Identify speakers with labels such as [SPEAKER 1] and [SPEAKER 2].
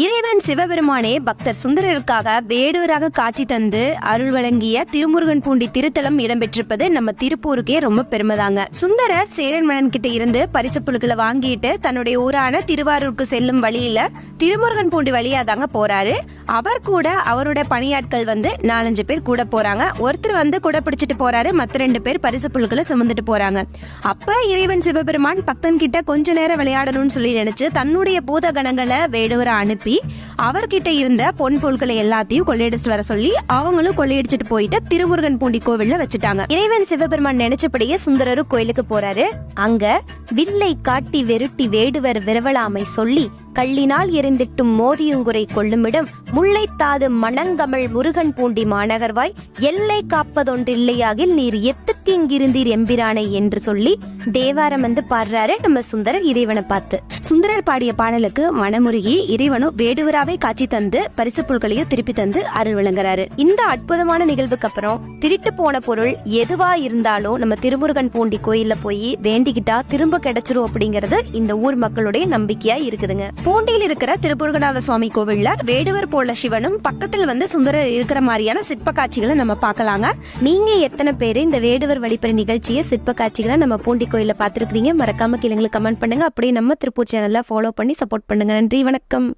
[SPEAKER 1] இறைவன் சிவபெருமானே பக்தர் சுந்தரருக்காக வேடுவராக காட்சி தந்து அருள் வழங்கிய திருமுருகன் பூண்டி திருத்தலம் இடம்பெற்றிருப்பது நம்ம திருப்பூருக்கே ரொம்ப பெருமைதாங்க. சுந்தரர் சேரன்மணன் கிட்ட இருந்து பரிசு பொருட்களை வாங்கிட்டு தன்னுடைய ஊரான திருவாரூருக்கு செல்லும் வழியில திருமுருகன் பூண்டி வழியா தாங்க போறாரு. அவர் கூட அவருடைய பணியாட்கள் 4-5 பேர் கூட போறாங்க. ஒருத்தர் கூட பிடிச்சிட்டு போறாரு, மத்த 2 பேர் பரிசு பொருட்களை சுமந்துட்டு போறாங்க. அப்ப இறைவன் சிவபெருமான் பக்தன் கிட்ட கொஞ்ச நேரம் விளையாடணும்னு சொல்லி நினைச்சு தன்னுடைய பூத கணங்களை வேடுவரை அனுப்பி அவர்கிட்ட இருந்த பொன் பொருட்களை எல்லாத்தையும் கொள்ளையடிச்சு வர சொல்லி அவங்களும் கொள்ளையடிச்சிட்டு போயிட்டு திருமுருகன் பூண்டி கோவில்ல வச்சுட்டாங்க. இறைவன் சிவபெருமான் நினைச்சபடியே சுந்தரரும் கோயிலுக்கு போறாரு. அங்க வில்லை காட்டி வெருட்டி வேடுவர் விரவலாமை சொல்லி கள்ளினால் எரிந்திட்டும் மோதியுங்குறை கொள்ளுமிடம் முல்லைத்தாது மணங்கமழ் முருகன் பூண்டி மாநகர்வாய் எல்லை காப்பதொன்றில்லையாகில் நீர் எத்துக்கு இங்கிருந்தீர் எம்பிரானை என்று சொல்லி தேவாரம் பாடுறாரு நம்ம சுந்தரர் இறைவனை பார்த்து. சுந்தரர் பாடிய பாடலுக்கு மனமுருகி இறைவனும் வேடுவராவே காட்சி தந்து பரிசு பொருட்களையும் திருப்பி தந்து அருள் வழங்குறாரு. இந்த அற்புதமான நிகழ்வுக்கு அப்புறம் திருட்டு போன பொருள் எதுவா இருந்தாலும் நம்ம திருமுருகன் பூண்டி கோயில்ல போய் வேண்டிக்கிட்டா திரும்ப கிடைச்சிரும் அப்படிங்கறது இந்த ஊர் மக்களுடைய நம்பிக்கையா இருக்குதுங்க. பூண்டியில் இருக்கிற திருமுருகநாத சுவாமி கோவில்ல வேடுவர் போல சிவனும் பக்கத்துல சுந்தரர் இருக்கிற மாதிரியான சிற்ப காட்சிகளை நம்ம பார்க்கலாங்க. நீங்க எத்தனை பேரு இந்த வேடுவர் வழிபறை நிகழ்ச்சியை சிற்ப காட்சிகளை நம்ம பூண்டி கோயில்ல பாத்துருக்கீங்க? மறக்காம கீழே கமெண்ட் பண்ணுங்க. அப்படியே நம்ம திருப்பூர் சேனல்ல ஃபாலோ பண்ணி சப்போர்ட் பண்ணுங்க. நன்றி, வணக்கம்.